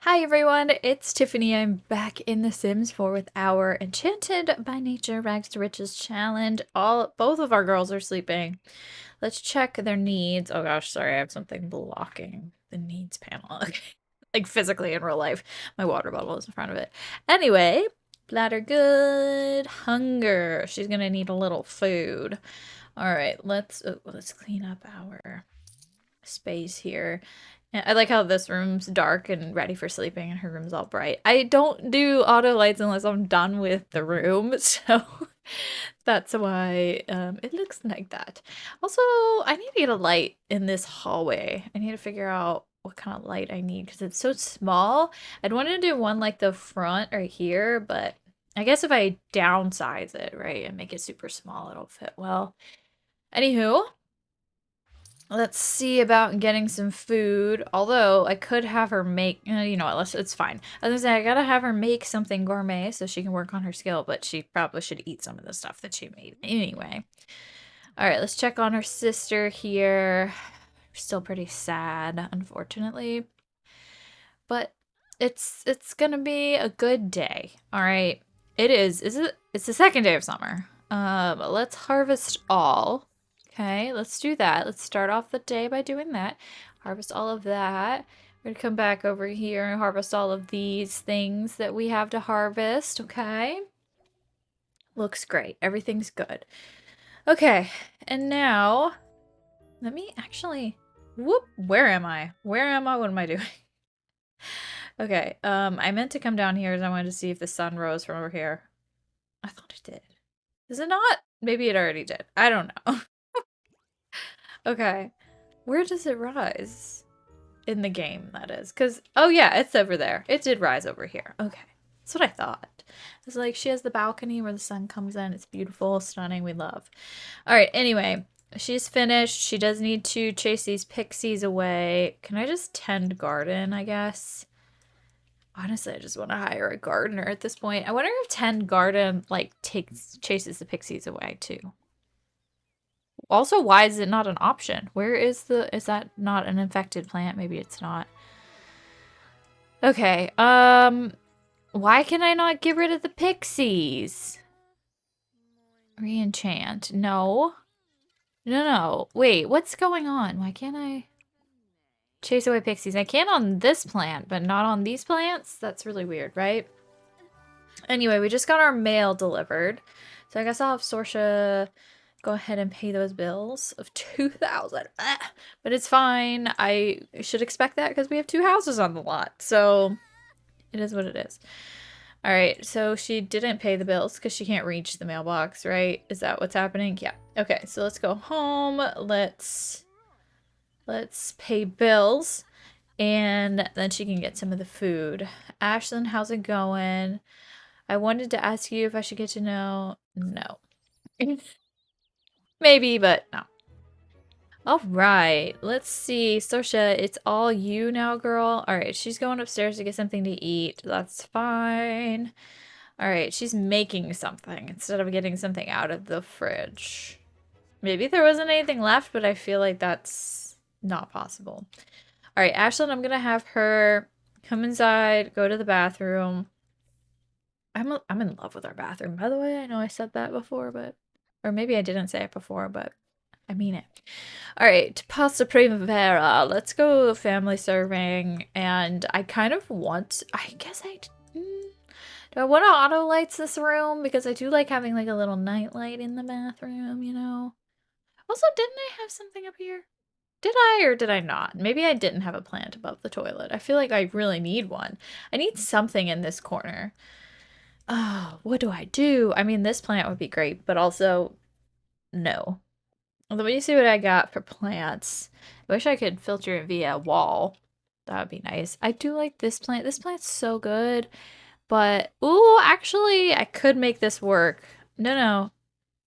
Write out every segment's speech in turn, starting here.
Hi everyone, it's Tiffany. I'm back in The Sims 4 with our Enchanted by Nature Rags to Riches challenge. Both of our girls are sleeping. Let's check their needs. Oh gosh, sorry, I have something blocking the needs panel. Okay. Like physically in real life. My water bottle is in front of it. Anyway, bladder good. Hunger. She's gonna need a little food. Alright, let's clean up our space here. Yeah, I like how this room's dark and ready for sleeping and her room's all bright. I don't do auto lights unless I'm done with the room, so that's why it looks like that. Also, I need to get a light in this hallway. I need to figure out what kind of light I need because it's so small. I'd want to do one like the front right here, but I guess if I downsize it, right, and make it super small, it'll fit well. Anywho, let's see about getting some food. Although I could have her make, you know what, it's fine. I was gonna say, I gotta have her make something gourmet so she can work on her skill, but she probably should eat some of the stuff that she made anyway. All right, let's check on her sister here. Still pretty sad, unfortunately. But it's gonna be a good day. All right. It's the second day of summer. Let's harvest all. Okay, let's do that. Let's start off the day by doing that. Harvest all of that. We're gonna come back over here and harvest all of these things that we have to harvest, okay? Looks great. Everything's good. Okay, and now let me actually whoop, where am I? Where am I? What am I doing? Okay, I meant to come down here as I wanted to see if the sun rose from over here. I thought it did. Is it not? Maybe it already did. I don't know. Okay. Where does it rise? In the game, that is. Because, oh yeah, it's over there. It did rise over here. Okay. That's what I thought. It's like she has the balcony where the sun comes in. It's beautiful, stunning. We love. All right, anyway. She's finished. She does need to chase these pixies away. Can I just tend garden, I guess? Honestly, I just want to hire a gardener at this point. I wonder if tend garden, like, chases the pixies away, too. Also, why is it not an option? Is that not an infected plant? Maybe it's not. Okay, why can I not get rid of the pixies? Re-enchant. No. No. Wait, what's going on? Why can't I chase away pixies? I can on this plant, but not on these plants? That's really weird, right? Anyway, we just got our mail delivered. So I guess I'll have Sorsha go ahead and pay those bills of 2,000. But it's fine. I should expect that because we have two houses on the lot. So it is what it is. All right, so she didn't pay the bills because she can't reach the mailbox, right? Is that what's happening? Yeah. Okay, so let's go home. Let's pay bills, and then she can get some of the food. Ashlyn, how's it going? I wanted to ask you if I should get to know. No. Maybe, but no. All right, let's see. Sorsha, it's all you now, girl. All right, she's going upstairs to get something to eat. That's fine. All right, she's making something instead of getting something out of the fridge. Maybe there wasn't anything left, but I feel like that's not possible. All right, Ashlyn, I'm gonna have her come inside, go to the bathroom. I'm in love with our bathroom, by the way. I know I said that before, but or maybe I didn't say it before, but I mean it. All right, pasta primavera. Let's go family serving, and I kind of want. I guess do I want to auto lights this room because I do like having like a little night light in the bathroom, you know. Also, didn't I have something up here? Did I or did I not? Maybe I didn't have a plant above the toilet. I feel like I really need one. I need something in this corner. Oh, what do I do? I mean, this plant would be great, but also no. Let me see what I got for plants. I wish I could filter it via wall. That would be nice. I do like this plant. This plant's so good. But, ooh, actually, I could make this work. No.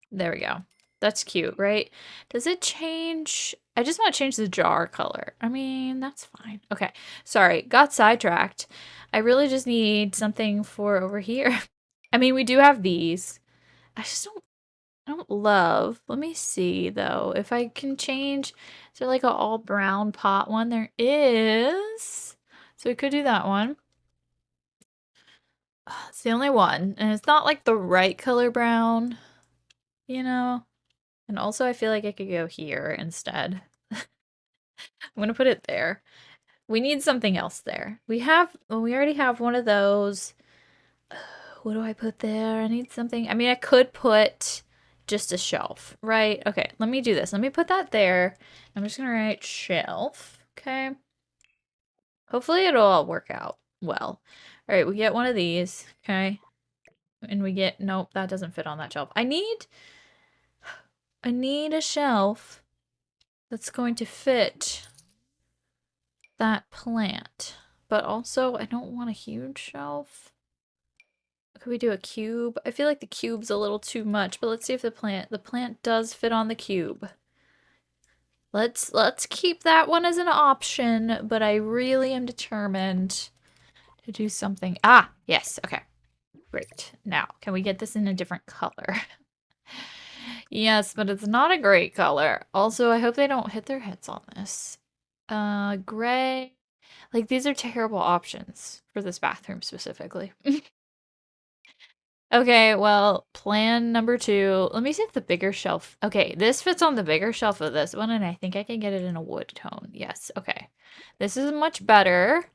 There we go. That's cute, right? Does it change? I just want to change the jar color. I mean, that's fine. Okay. Sorry, got sidetracked. I really just need something for over here. I mean, we do have these. I don't love. Let me see though. If I can change, is there like an all brown pot one? There is. So we could do that one. It's the only one, and it's not like the right color brown, you know? And also I feel like I could go here instead. I'm gonna put it there. We need something else there. We already have one of those. What do I put there? I need something. I mean, I could put just a shelf, right? Okay, let me do this. Let me put that there. I'm just gonna write shelf, okay? Hopefully it'll all work out well. All right, we get one of these, okay? And we get, nope, that doesn't fit on that shelf. I need a shelf that's going to fit that plant. But also, I don't want a huge shelf. Could we do a cube? I feel like the cube's a little too much, but let's see if the plant does fit on the cube. Let's keep that one as an option, but I really am determined to do something. Ah, yes, okay. Great. Now, can we get this in a different color? Yes, but it's not a great color. Also, I hope they don't hit their heads on this. Gray. Like, these are terrible options for this bathroom specifically. Okay, well, plan number 2. Let me see if the bigger shelf... Okay, this fits on the bigger shelf of this one, and I think I can get it in a wood tone. Yes, okay. This is much better.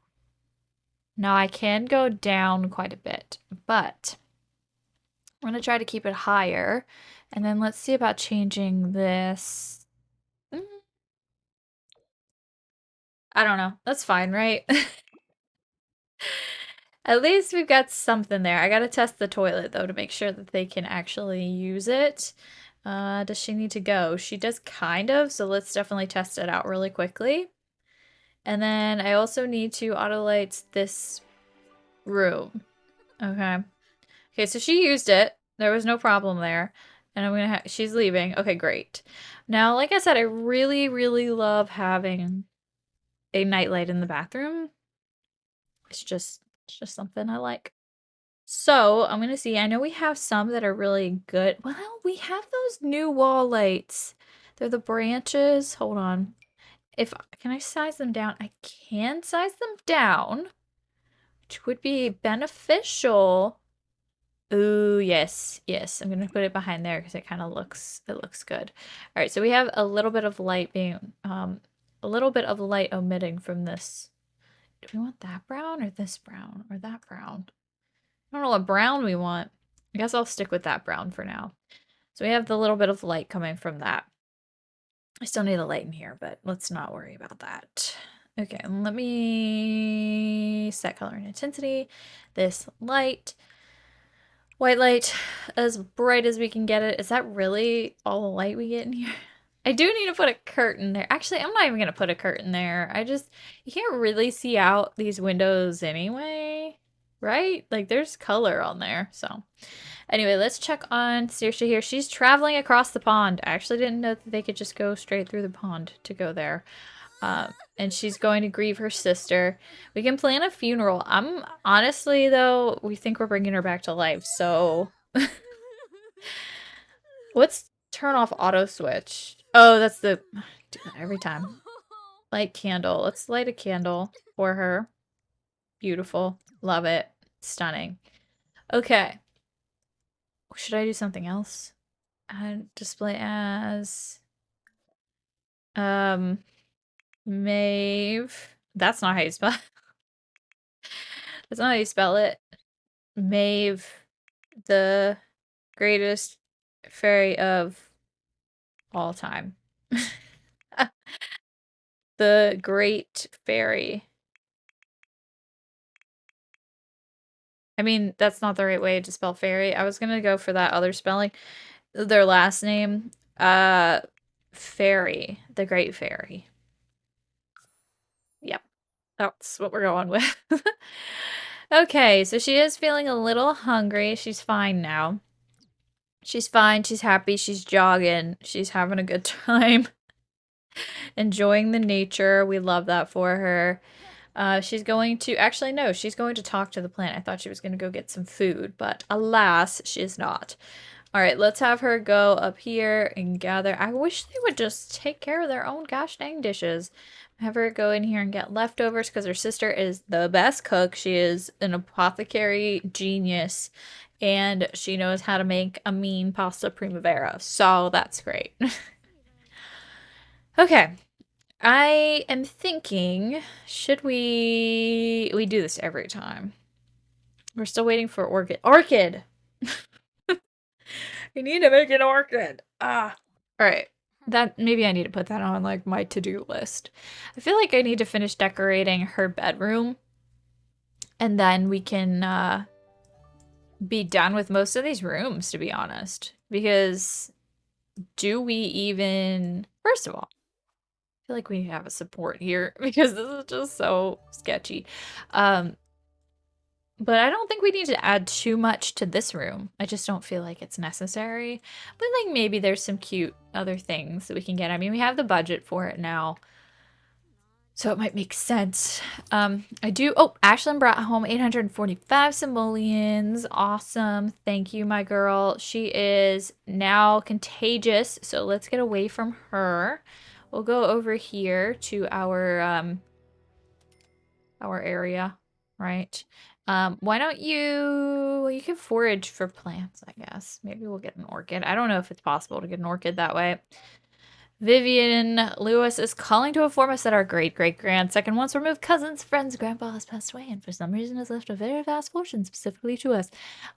Now, I can go down quite a bit, but I'm going to try to keep it higher. And then let's see about changing this. I don't know. That's fine, right? At least we've got something there. I gotta test the toilet, though, to make sure that they can actually use it. Does she need to go? She does kind of, so let's definitely test it out really quickly. And then I also need to auto-light this room. Okay. Okay, so she used it. There was no problem there. And I'm gonna she's leaving. Okay, great. Now, like I said, I really, really love having a nightlight in the bathroom. It's just something I like. So, I'm gonna see. I know we have some that are really good. Well, we have those new wall lights. They're the branches. Hold on. Can I size them down? I can size them down, which would be beneficial. Ooh, yes, yes. I'm gonna put it behind there because it looks good. All right, so we have a little bit of light a little bit of light omitting from this. Do we want that brown or this brown or that brown? I don't know what brown we want. I guess I'll stick with that brown for now. So we have the little bit of light coming from that. I still need the light in here, but let's not worry about that. Okay, let me set color and intensity. This light. White light, as bright as we can get it. Is that really all the light we get in here? I do need to put a curtain there. Actually, I'm not even going to put a curtain there. You can't really see out these windows anyway, right? Like, there's color on there, so. Anyway, let's check on Saoirse here. She's traveling across the pond. I actually didn't know that they could just go straight through the pond to go there. And she's going to grieve her sister. We can plan a funeral. Honestly, though, we think we're bringing her back to life, so... Let's turn off auto switch. Oh, that's the... I do that every time. Light candle. Let's light a candle for her. Beautiful. Love it. Stunning. Okay. Should I do something else? Display as... Maeve. That's not how you spell it. That's not how you spell it. Maeve, the greatest fairy of all time. The great fairy. I mean, that's not the right way to spell fairy. I was gonna go for that other spelling. Their last name. Fairy. The great fairy. Yep. That's what we're going with. Okay, so she is feeling a little hungry. She's fine now. She's fine. She's happy. She's jogging. She's having a good time. Enjoying the nature. We love that for her. She's going to... Actually, no. She's going to talk to the plant. I thought she was going to go get some food, but alas, she is not. All right, let's have her go up here and gather. I wish they would just take care of their own gosh dang dishes. Have her go in here and get leftovers because her sister is the best cook. She is an apothecary genius and she knows how to make a mean pasta primavera. So that's great. Okay. I am thinking, should we do this every time? We're still waiting for orchid. Orchid! We need to make an orchid. Ah. All right. That maybe I need to put that on like my to-do list. I feel like I need to finish decorating her bedroom and then we can be done with most of these rooms, to be honest. Because do we even, first of all, I feel like we have a support here because this is just so sketchy. But I don't think we need to add too much to this room. I just don't feel like it's necessary. But like maybe there's some cute other things that we can get. I mean, we have the budget for it now. So it might make sense. I do. Oh, Ashlyn brought home 845 simoleons. Awesome. Thank you, my girl. She is now contagious. So let's get away from her. We'll go over here to our area, right? Why don't you, well, you can forage for plants, I guess. Maybe we'll get an orchid. I don't know if it's possible to get an orchid that way. Vivian Lewis is calling to inform us that our great-great-grand-second once removed cousin's friend's grandpa has passed away and for some reason has left a very vast fortune specifically to us.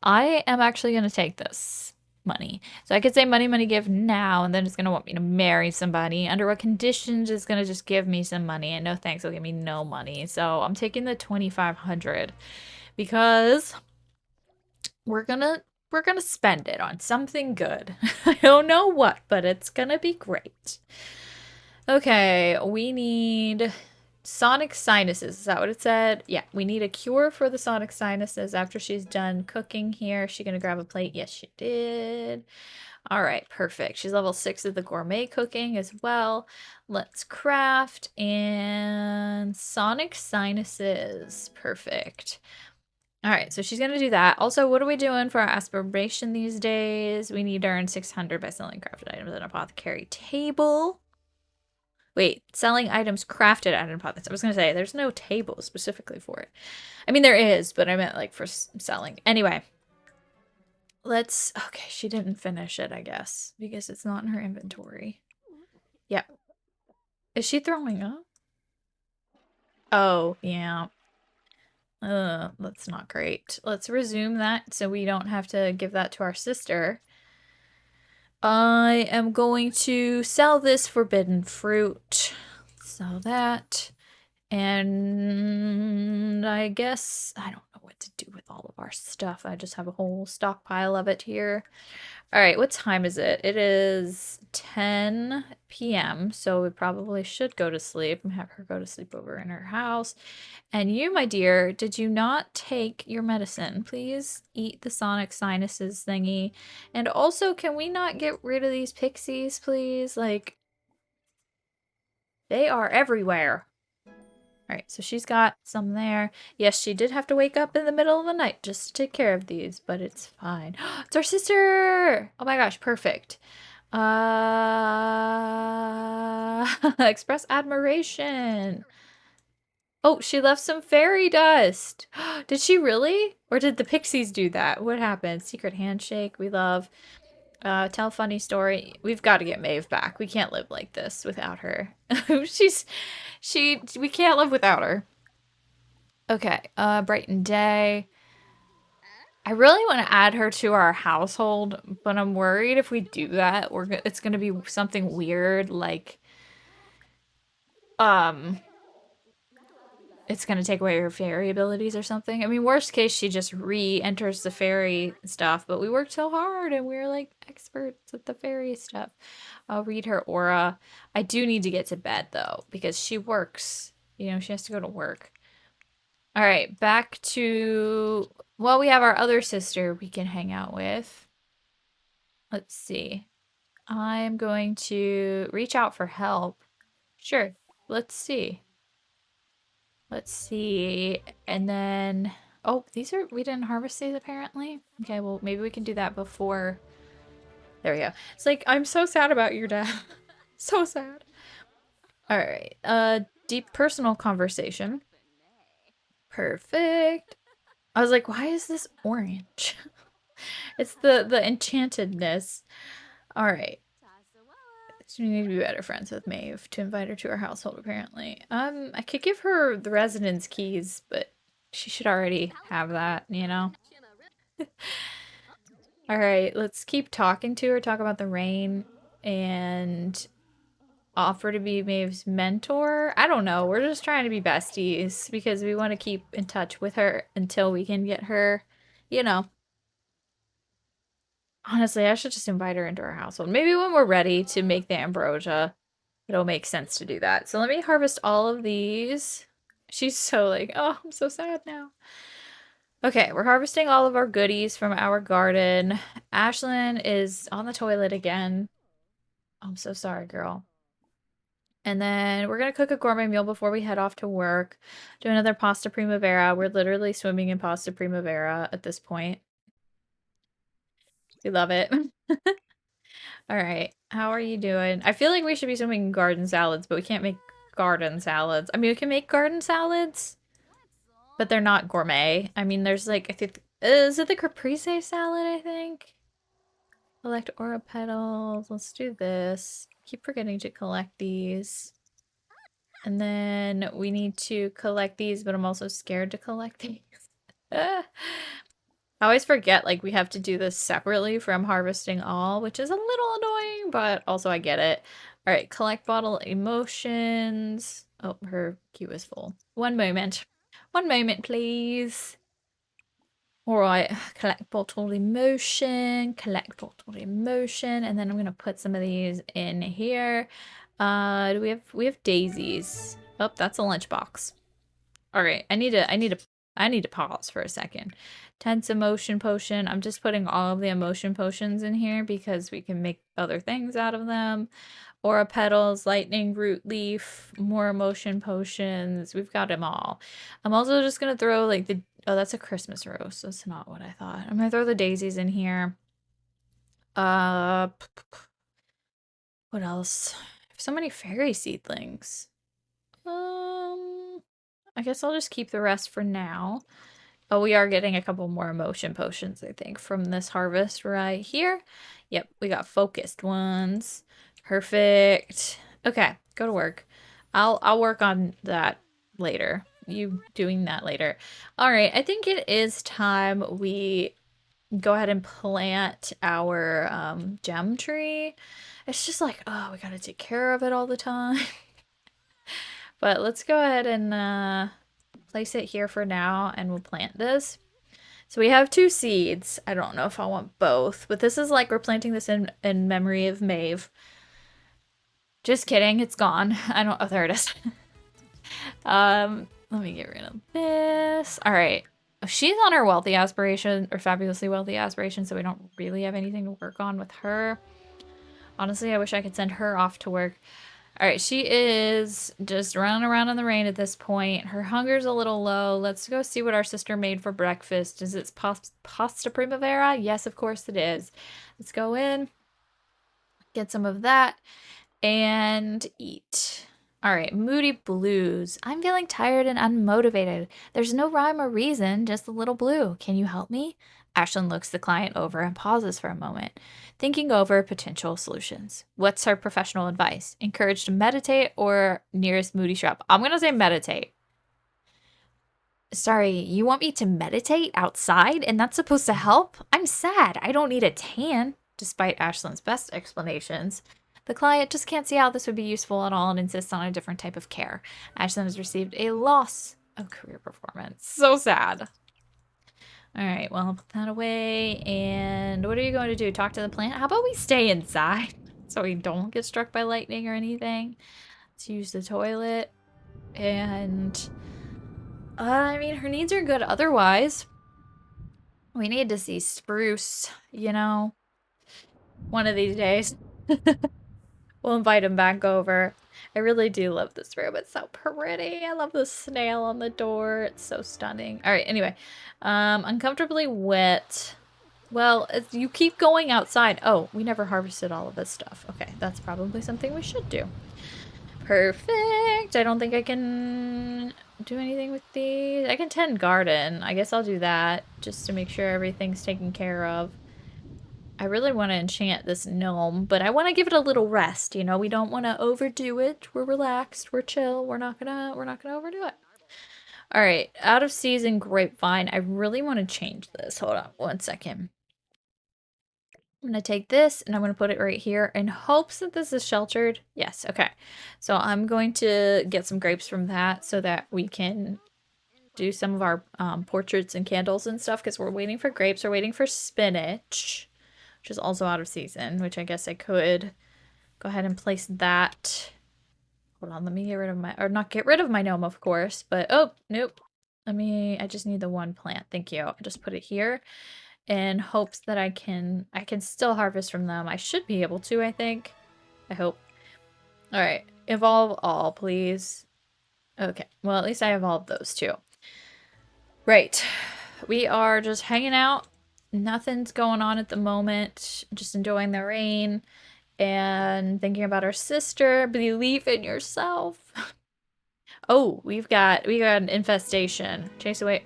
I am actually going to take this money. So I could say money, money, give now, and then it's going to want me to marry somebody. Under what conditions it's going to just give me some money, and no thanks, it'll give me no money. So I'm taking the 2,500 because we're gonna spend it on something good. I don't know what, but it's gonna be great. Okay, we need sonic sinuses. Is that what it said? Yeah, we need a cure for the sonic sinuses. After she's done cooking here, is she gonna grab a plate? Yes, she did. All right, perfect. She's level 6 of the gourmet cooking as well. Let's craft and sonic sinuses. Perfect. All right, so she's going to do that. Also, what are we doing for our aspiration these days? We need to earn 600 by selling crafted items at an apothecary table. Wait, selling items crafted at an apothecary. I was going to say, there's no table specifically for it. I mean, there is, but I meant like for selling. Anyway, let's, okay, she didn't finish it, I guess, because it's not in her inventory. Yep. Is she throwing up? Oh, yeah. That's not great. Let's resume that so we don't have to give that to our sister. I am going to sell this forbidden fruit. Sell that. And I guess I don't know what to do with all of our stuff. I just have a whole stockpile of it here. All right, what time is it? It is 10 p.m., so we probably should go to sleep and have her go to sleep over in her house. And you, my dear, did you not take your medicine? Please eat the sonic sinuses thingy. And also, can we not get rid of these pixies, please? Like, they are everywhere. All right, so she's got some there. Yes, she did have to wake up in the middle of the night just to take care of these, but it's fine. It's our sister! Oh my gosh, perfect. Express admiration. Oh, she left some fairy dust. Did she really? Or did the pixies do that? What happened? Secret handshake, we love. Tell a funny story. We've got to get Maeve back. We can't live like this without her. We can't live without her. Okay, Brighton Day. I really want to add her to our household, but I'm worried if we do that, it's going to be something weird, like, it's going to take away her fairy abilities or something. I mean, worst case, she just re-enters the fairy stuff, but we worked so hard and we're like experts at the fairy stuff. I'll read her aura. I do need to get to bed though, because she works. You know, she has to go to work. All right, back to, well, we have our other sister we can hang out with. Let's see. I'm going to reach out for help. Sure, let's see. Let's see. And then, oh, we didn't harvest these apparently. Okay, well, maybe we can do that before. There we go. It's like, I'm so sad about your death. So sad. All right. deep personal conversation. Perfect. I was like, why is this orange? It's the enchantedness. All right. So we need to be better friends with Maeve to invite her to our household, apparently. I could give her the residence keys, but she should already have that, you know? All right, let's keep talking to her, talk about the rain, and offer to be Maeve's mentor. I don't know. We're just trying to be besties because we want to keep in touch with her until we can get her, you know. Honestly, I should just invite her into our household. Maybe when we're ready to make the ambrosia, it'll make sense to do that. So let me harvest all of these. She's so like, oh, I'm so sad now. Okay, we're harvesting all of our goodies from our garden. Ashlyn is on the toilet again. I'm so sorry, girl. And then we're gonna cook a gourmet meal before we head off to work. Do another pasta primavera. We're literally swimming in pasta primavera at this point. We love it. All right, how are you doing? I feel like we should be swimming in garden salads, but we can't make garden salads. I mean, we can make garden salads, but they're not gourmet. I mean, there's like, I think, is it the caprese salad, I think? Collect aura petals. Let's do this. Keep forgetting to collect these. And then we need to collect these, but I'm also scared to collect these. I always forget, like, we have to do this separately from harvesting all, which is a little annoying, but also I get it. All right, collect bottle emotions. Oh, her queue is full. One moment. One moment, please. All right, collect bottle emotion, and then I'm gonna put some of these in here. Do we have daisies? Oh, that's a lunchbox. All right, I need to pause for a second. Tense emotion potion. I'm just putting all of the emotion potions in here because we can make other things out of them. Aura petals, lightning root leaf, more emotion potions. We've got them all. I'm also just gonna throw like the, oh, that's a Christmas rose. That's not what I thought. I'm gonna throw the daisies in here. What else? I have so many fairy seedlings. I guess I'll just keep the rest for now. Oh, we are getting a couple more emotion potions, I think, from this harvest right here. Yep, we got focused ones. Perfect. Okay, go to work. I'll work on that later. You doing that later. All right, I think it is time we go ahead and plant our gem tree. It's just like, oh, we gotta take care of it all the time. But let's go ahead and place it here for now, and we'll plant this. So we have 2 seeds. I don't know if I want both, but this is like we're planting this in memory of Maeve. Just kidding, it's gone. I don't, oh, there it is. Let me get rid of this. All right. She's on her wealthy aspiration, or fabulously wealthy aspiration, so we don't really have anything to work on with her. Honestly, I wish I could send her off to work. All right, she is just running around in the rain at this point. Her hunger's a little low. Let's go see what our sister made for breakfast. Is it pasta primavera? Yes, of course it is. Let's go in, get some of that, and eat. All right, moody blues. I'm feeling tired and unmotivated. There's no rhyme or reason, just a little blue. Can you help me? Ashlyn looks the client over and pauses for a moment, thinking over potential solutions. What's her professional advice? Encouraged to meditate or nearest moody shrub? I'm going to say meditate. Sorry, you want me to meditate outside and that's supposed to help? I'm sad. I don't need a tan, despite Ashlyn's best explanations. The client just can't see how this would be useful at all and insists on a different type of care. Ashlyn has received a loss of career performance. So sad. All right, well, I'll put that away. And what are you going to do? Talk to the plant? How about we stay inside so we don't get struck by lightning or anything? Let's use the toilet. And, I mean, her needs are good otherwise. We need to see Spruce, you know, one of these days. We'll invite him back over. I really do love this room. It's so pretty. I love the snail on the door. It's so stunning. All right, anyway. Uncomfortably wet. Well, you keep going outside. Oh, we never harvested all of this stuff. Okay, that's probably something we should do. Perfect. I don't think I can do anything with these. I can tend garden. I guess I'll do that just to make sure everything's taken care of. I really want to enchant this gnome, but I want to give it a little rest, you know? We don't want to overdo it. We're relaxed, we're chill. We're not gonna overdo it. All right, out of season grapevine. I really want to change this. Hold on one second. I'm going to take this and I'm going to put it right here in hopes that this is sheltered. Yes, okay. So I'm going to get some grapes from that so that we can do some of our portraits and candles and stuff because we're waiting for grapes. We're waiting for spinach, which is also out of season, which I guess I could go ahead and place that. Hold on, let me get rid of my, or not get rid of my gnome, of course, but oh, nope. I just need the one plant. Thank you. I'll just put it here in hopes that I can still harvest from them. I should be able to, I think. I hope. All right, evolve all, please. Okay, well, at least I evolved those two. Right, we are just hanging out. Nothing's going on at the moment. Just enjoying the rain and thinking about our sister. Believe in yourself. Oh, we got an infestation. Chase away.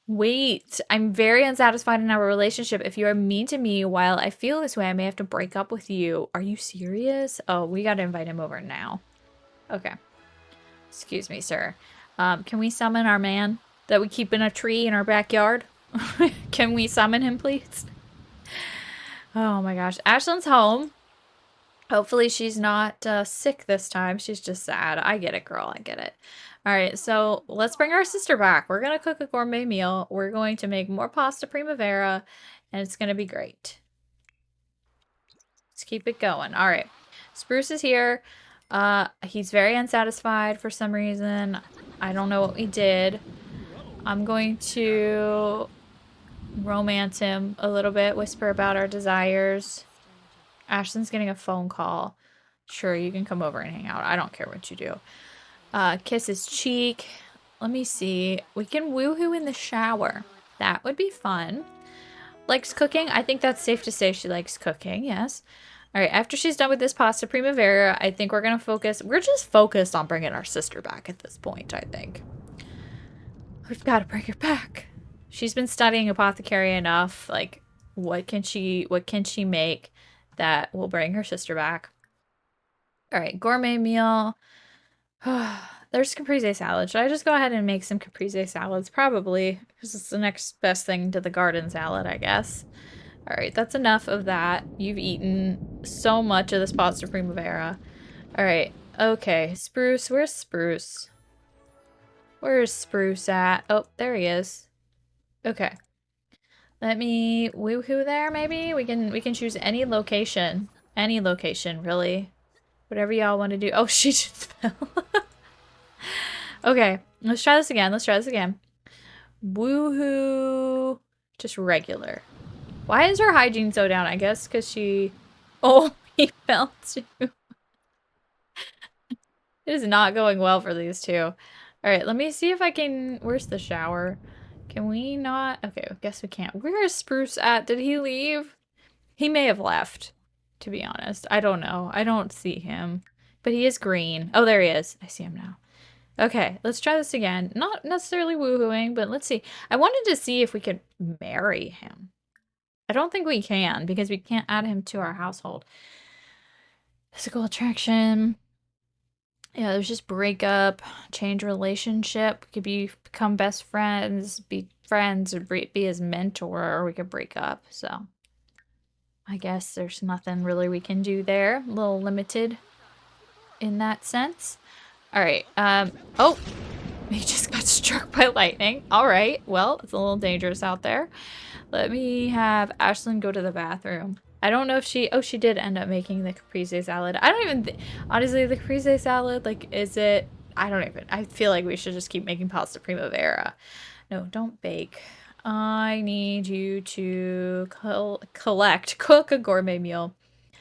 Wait, I'm very unsatisfied in our relationship. If you are mean to me while I feel this way, I may have to break up with you. Are you serious? Oh, we gotta invite him over now. Okay. Excuse me, sir. Can we summon our man that we keep in a tree in our backyard? Can we summon him, please? Oh my gosh. Ashlyn's home. Hopefully she's not sick this time. She's just sad. I get it, girl. I get it. All right, so let's bring our sister back. We're going to cook a gourmet meal. We're going to make more pasta primavera, and it's going to be great. Let's keep it going. All right. Spruce is here. He's very unsatisfied for some reason. I don't know what we did. I'm going to romance him a little bit, whisper about our desires. Ashlyn's getting a phone call. Sure, you can come over and hang out. I don't care what you do. Kiss his cheek. Let me see. We can woohoo in the shower. That would be fun. Likes cooking? I think that's safe to say she likes cooking, yes. All right, after she's done with this pasta primavera, I think we're going to focus. We're just focused on bringing our sister back at this point, I think. We've got to bring her back. She's been studying apothecary enough. Like, what can she make that will bring her sister back? All right, gourmet meal. There's caprese salad. Should I just go ahead and make some caprese salads? Probably, because it's the next best thing to the garden salad, I guess. All right, that's enough of that. You've eaten so much of this pasta primavera. All right, okay. Spruce, where's Spruce? Where's Spruce at? Oh, there he is. Okay. Let me woohoo there, maybe? We can choose any location. Any location, really. Whatever y'all want to do. Oh, she just fell. Okay, let's try this again. Let's try this again. Woohoo. Just regular. Why is her hygiene so down? I guess because she... Oh, he fell too. It is not going well for these two. All right, let me see if I can... Where's the shower? Can we not? Okay, I guess we can't. Where is Spruce at? Did he leave? He may have left, to be honest. I don't know. I don't see him. But he is green. Oh, there he is. I see him now. Okay, let's try this again. Not necessarily woohooing, but let's see. I wanted to see if we could marry him. I don't think we can because we can't add him to our household. Physical attraction. Yeah, there's just breakup, change relationship. We could become best friends, be friends, or be his mentor, or we could break up. So I guess there's nothing really we can do there. A little limited in that sense. All right. Oh, he just got struck by lightning. All right. Well, it's a little dangerous out there. Let me have Ashlyn go to the bathroom. I don't know if she... Oh, she did end up making the caprese salad. I don't even... Honestly, the caprese salad, like, is it... I don't even... I feel like we should just keep making pasta primavera. No, don't bake. I need you to cook a gourmet meal.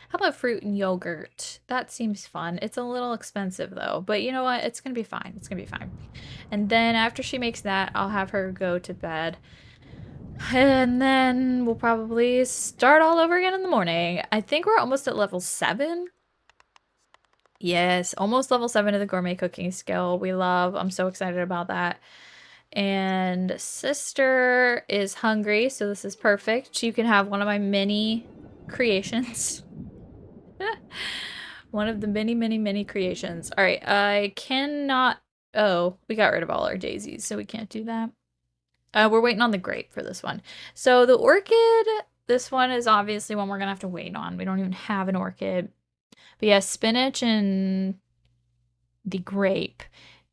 How about fruit and yogurt? That seems fun. It's a little expensive, though. But you know what? It's going to be fine. It's going to be fine. And then after she makes that, I'll have her go to bed. And then we'll probably start all over again in the morning. I think we're almost at level 7. Yes, almost level 7 of the gourmet cooking skill. We love. I'm so excited about that. And sister is hungry, so this is perfect. She can have one of my mini creations. One of the many, many, many creations. All right, I cannot... Oh, we got rid of all our daisies, so we can't do that. We're waiting on the grape for this one. So the orchid, this one is obviously one we're gonna have to wait on. We don't even have an orchid. But yeah, spinach and the grape,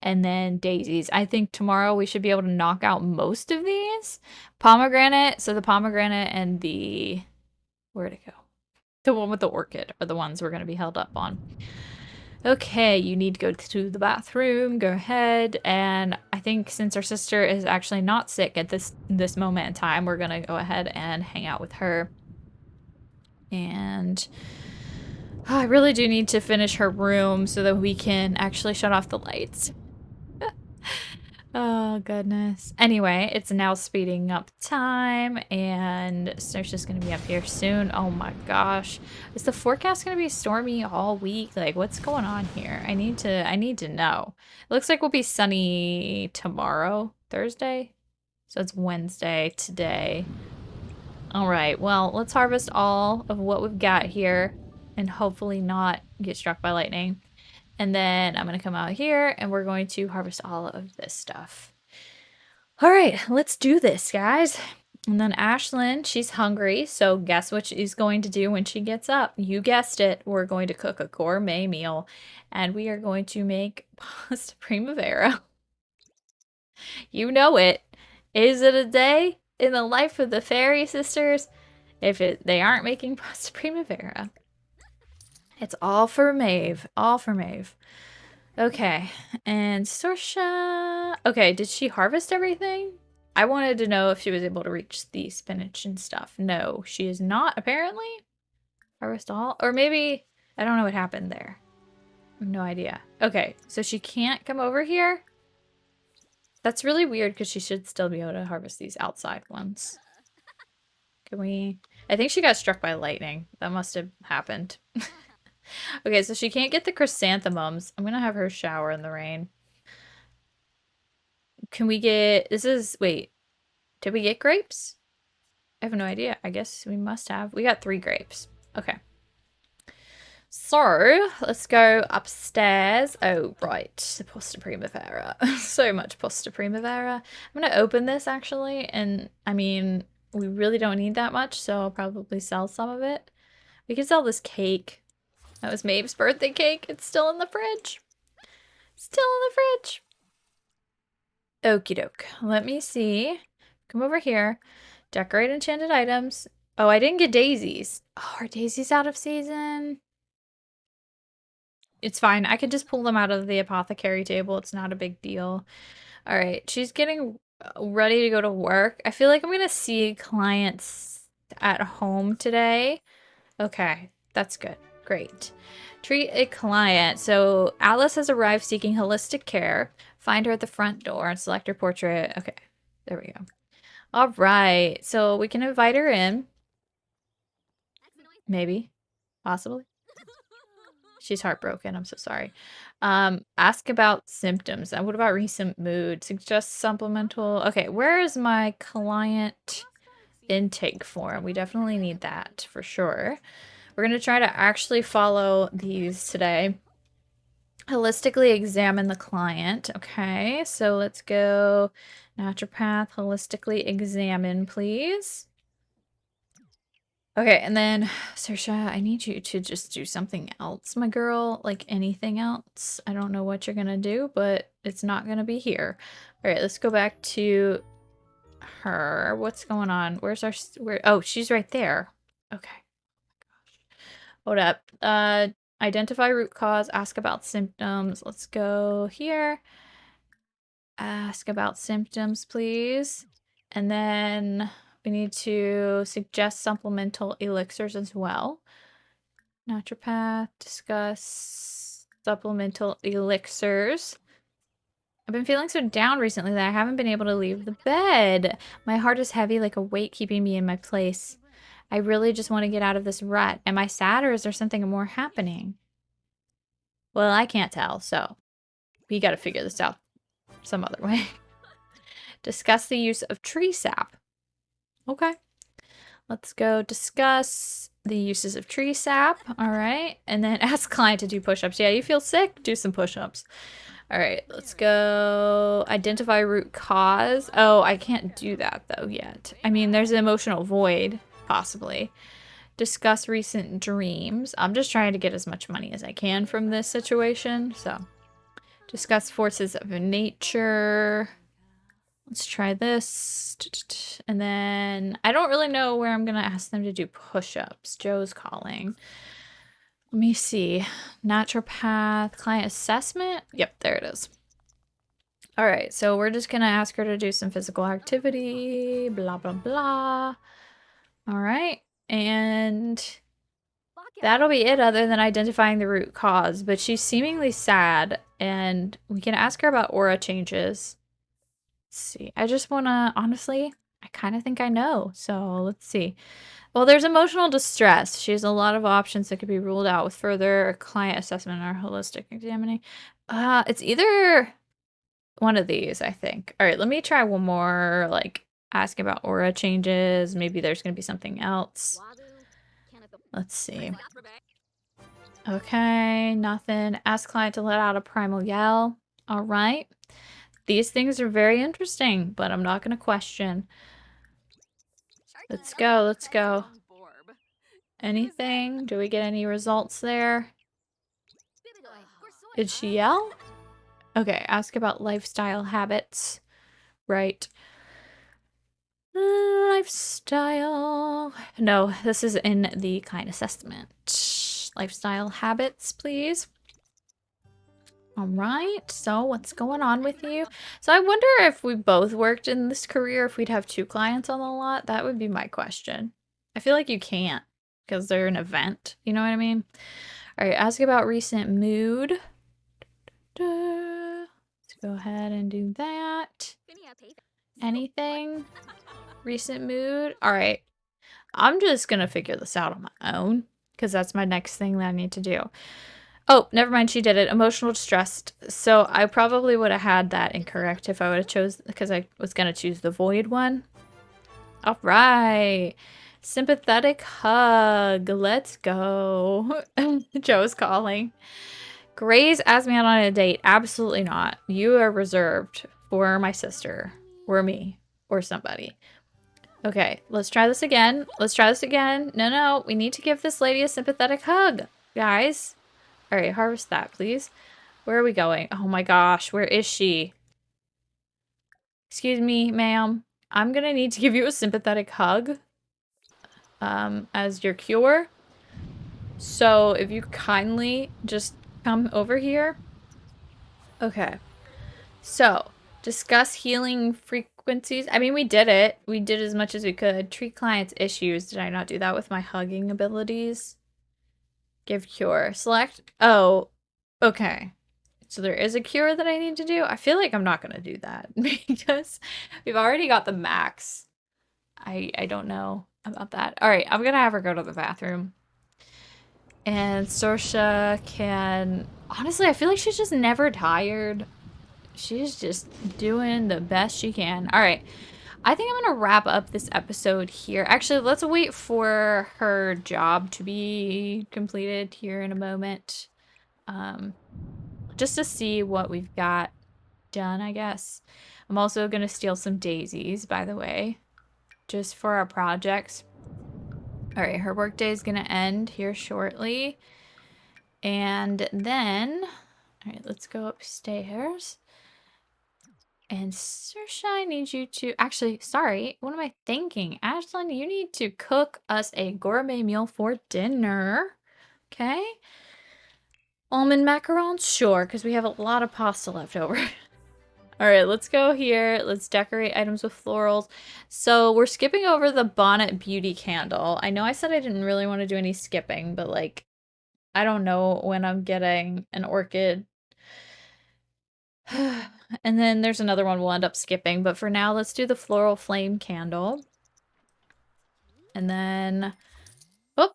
and then daisies. I think tomorrow we should be able to knock out most of these. Pomegranate, so the pomegranate and the... Where'd it go? The one with the orchid are the ones we're going to be held up on. Okay, you need to go to the bathroom. Go ahead. And I think since our sister is actually not sick at this moment in time, we're going to go ahead and hang out with her. And I really do need to finish her room so that we can actually shut off the lights. Oh, goodness. Anyway, it's now speeding up time, and Snow's just gonna be up here soon. Oh my gosh. Is the forecast gonna be stormy all week? Like, what's going on here? I need to know. It looks like we'll be sunny tomorrow, Thursday. So it's Wednesday today. All right, well, let's harvest all of what we've got here and hopefully not get struck by lightning. And then I'm going to come out here and we're going to harvest all of this stuff. All right, let's do this, guys. And then Ashlyn, she's hungry. So guess what she's going to do when she gets up? You guessed it. We're going to cook a gourmet meal. And we are going to make pasta primavera. You know it. Is it a day in the life of the fairy sisters if they aren't making pasta primavera? It's all for Maeve. All for Maeve. Okay, and Sorsha... Okay, did she harvest everything? I wanted to know if she was able to reach the spinach and stuff. No, she is not, apparently. Harvest all? Or maybe... I don't know what happened there. I have no idea. Okay, so she can't come over here? That's really weird because she should still be able to harvest these outside ones. Can we... I think she got struck by lightning. That must have happened. Okay, so she can't get the chrysanthemums. I'm gonna have her shower in the rain. Can we get... This is... Wait. Did we get grapes? I have no idea. I guess we must have. We got 3 grapes. Okay. So, let's go upstairs. Oh, right. The pasta primavera. So much pasta primavera. I'm gonna open this, actually. And, I mean, we really don't need that much, so I'll probably sell some of it. We can sell this cake. That was Maeve's birthday cake. It's still in the fridge. Still in the fridge. Okie doke. Let me see. Come over here. Decorate enchanted items. Oh, I didn't get daisies. Oh, are daisies out of season? It's fine. I can just pull them out of the apothecary table. It's not a big deal. All right. She's getting ready to go to work. I feel like I'm going to see clients at home today. Okay. That's good. Great. Treat a client. So Alice has arrived seeking holistic care. Find her at the front door and select her portrait. Okay, there we go. All right, so we can invite her in. Maybe, possibly. She's heartbroken. I'm so sorry. Ask about symptoms. And what about recent mood? Suggest supplemental. Okay, where is my client intake form? We definitely need that for sure. We're going to try to actually follow these today. Holistically examine the client. Okay, so let's go naturopath, holistically examine, please. Okay, and then Saoirse, I need you to just do something else, my girl. Like anything else. I don't know what you're going to do, but it's not going to be here. All right, let's go back to her. What's going on? Where's our... Oh, she's right there. Okay. Hold up. Identify root cause, ask about symptoms. Let's go here. Ask about symptoms, please. And then we need to suggest supplemental elixirs as well. Naturopath, discuss supplemental elixirs. I've been feeling so down recently that I haven't been able to leave the bed. My heart is heavy like a weight keeping me in my place. I really just want to get out of this rut. Am I sad or is there something more happening? Well, I can't tell, so we gotta figure this out some other way. Discuss the use of tree sap. Okay. Let's go discuss the uses of tree sap. All right. And then ask client to do push-ups. Yeah, you feel sick? Do some push-ups. All right. Let's go identify root cause. Oh, I can't do that though yet. I mean, there's an emotional void, possibly. Discuss recent dreams. I'm just trying to get as much money as I can from this situation. So, discuss forces of nature. Let's try this. And then I don't really know where I'm going to ask them to do push-ups. Joe's calling. Let me see. Naturopath, client assessment. Yep, there it is. All right, so we're just going to ask her to do some physical activity. Blah, blah, blah. All right. And that'll be it other than identifying the root cause. But she's seemingly sad. And we can ask her about aura changes. Let's see. I just want to, honestly, I kind of think I know. So let's see. Well, there's emotional distress. She has a lot of options that could be ruled out with further client assessment or holistic examining. It's either one of these, I think. All right, let me try one more, like ask about aura changes. Maybe there's going to be something else. Let's see. Okay, nothing. Ask client to let out a primal yell. All right. These things are very interesting, but I'm not going to question. Let's go, let's go. Anything? Do we get any results there? Did she yell? Okay, ask about lifestyle habits. Right. Lifestyle. No, this is in the client assessment. Lifestyle habits, please. All right, so what's going on with you? So I wonder if we both worked in this career, if we'd have 2 clients on the lot. That would be my question. I feel like you can't because they're an event. You know what I mean? All right, ask about recent mood. Let's go ahead and do that. Anything? Recent mood? All right. I'm just going to figure this out on my own because that's my next thing that I need to do. Oh, never mind. She did it. Emotional distressed. So I probably would have had that incorrect if I would have chose, because I was going to choose the void one. All right. Sympathetic hug. Let's go. Joe's calling. Grace asked me out on a date. Absolutely not. You are reserved for my sister or me or somebody. Okay, let's try this again. Let's try this again. No, we need to give this lady a sympathetic hug, guys. All right, harvest that, please. Where are we going? Oh my gosh, where is she? Excuse me, ma'am. I'm gonna need to give you a sympathetic hug as your cure. So if you kindly just come over here. Okay. So, discuss healing frequencies. I mean, we did it. We did as much as we could. Treat clients' issues. Did I not do that with my hugging abilities? Give cure. Select. Oh, okay. So there is a cure that I need to do. I feel like I'm not going to do that because we've already got the max. I don't know about that. All right, I'm going to have her go to the bathroom. And Sorsha can... Honestly, I feel like she's just never tired. She's just doing the best she can. All right. I think I'm going to wrap up this episode here. Actually, let's wait for her job to be completed here in a moment. Just to see what we've got done, I guess. I'm also going to steal some daisies, by the way, just for our projects. All right, her workday is going to end here shortly. And then, all right, let's go upstairs. And Saoirse, I need you to... Actually, sorry, what am I thinking? Ashlyn, you need to cook us a gourmet meal for dinner. Okay? Almond macarons? Sure, because we have a lot of pasta left over. Alright, let's go here. Let's decorate items with florals. So, we're skipping over the Bonnet Beauty candle. I know I said I didn't really want to do any skipping, but, like, I don't know when I'm getting an orchid. And then there's another one we'll end up skipping, but for now, let's do the floral flame candle. And then, oh,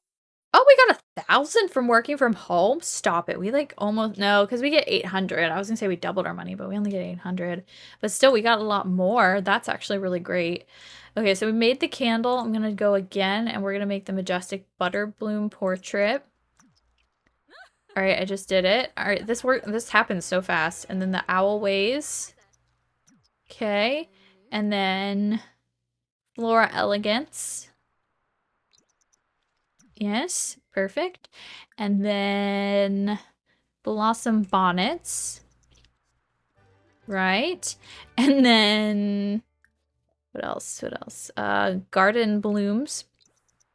Oh, we got 1,000 from working from home? Stop it. We like almost, no, because we get 800. I was gonna say we doubled our money, but we only get 800. But still, we got a lot more. That's actually really great. Okay, so we made the candle. I'm gonna go again, and we're gonna make the majestic butter bloom portrait. All right, I just did it. All right, this happens so fast. And then the owl ways. Okay. And then Flora elegance. Yes, perfect. And then blossom bonnets. Right. And then what else? What else? Garden blooms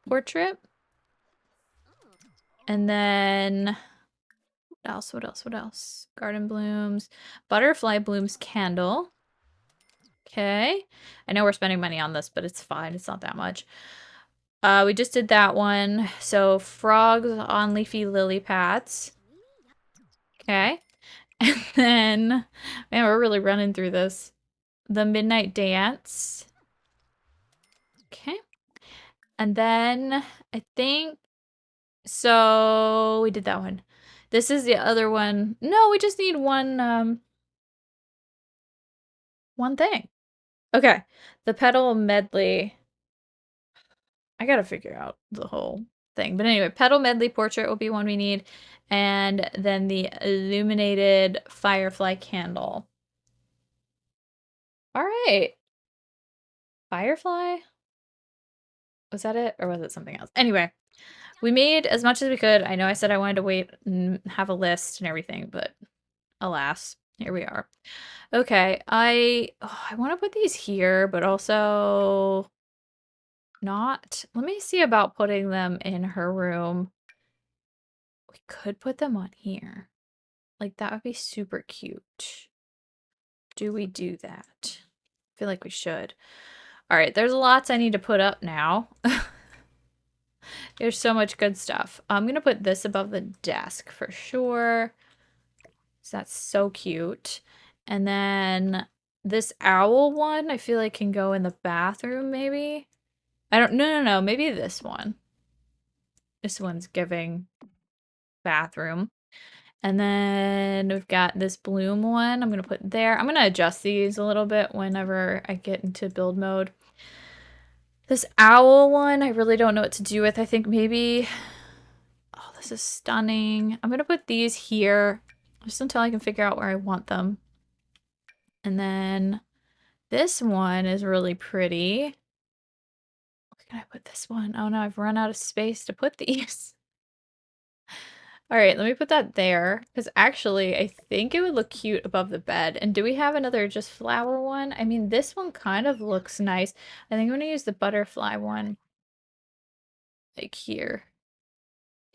portrait. And then what else? What else? What else? Garden blooms, butterfly blooms candle. Okay. I know we're spending money on this, but it's fine. It's not that much. We just did that one. So frogs on leafy lily pads. Okay. And then, man, we're really running through this. The midnight dance. Okay. And then I think, so we did that one. This is the other one. No, we just need one thing. Okay. The petal medley. I gotta figure out the whole thing. But anyway, petal medley portrait will be one we need. And then the illuminated firefly candle. All right. Firefly? Was that it? Or was it something else? Anyway, we made as much as we could. I know I said I wanted to wait and have a list and everything, but alas, here we are. Okay, I want to put these here, but also not. Let me see about putting them in her room. We could put them on here. Like, that would be super cute. Do we do that? I feel like we should. All right, there's lots I need to put up now. There's so much good stuff. I'm going to put this above the desk for sure. So that's so cute. And then this owl one, I feel like can go in the bathroom maybe. I don't, no. Maybe this one. This one's giving bathroom. And then we've got this bloom one I'm going to put there. I'm going to adjust these a little bit whenever I get into build mode. This owl one, I really don't know what to do with. I think maybe, oh, this is stunning. I'm going to put these here just until I can figure out where I want them. And then this one is really pretty. Where can I put this one? Oh no, I've run out of space to put these. All right, let me put that there, because actually I think it would look cute above the bed. And do we have another just flower one? I mean, this one kind of looks nice. I think I'm going to use the butterfly one. Like here.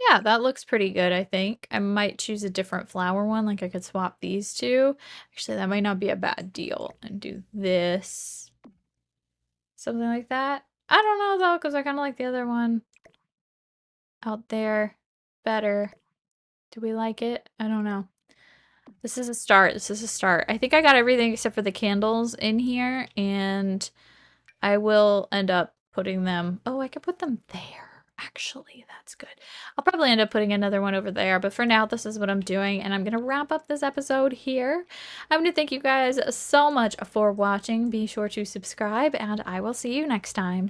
Yeah, that looks pretty good, I think. I might choose a different flower one, like I could swap these two. Actually, that might not be a bad deal. And do this. Something like that. I don't know, though, because I kind of like the other one out there better. Do we like it? I don't know. This is a start. This is a start. I think I got everything except for the candles in here, and I will end up putting them... Oh, I could put them there. Actually, that's good. I'll probably end up putting another one over there, but for now, this is what I'm doing, and I'm going to wrap up this episode here. I'm going to thank you guys so much for watching. Be sure to subscribe, and I will see you next time.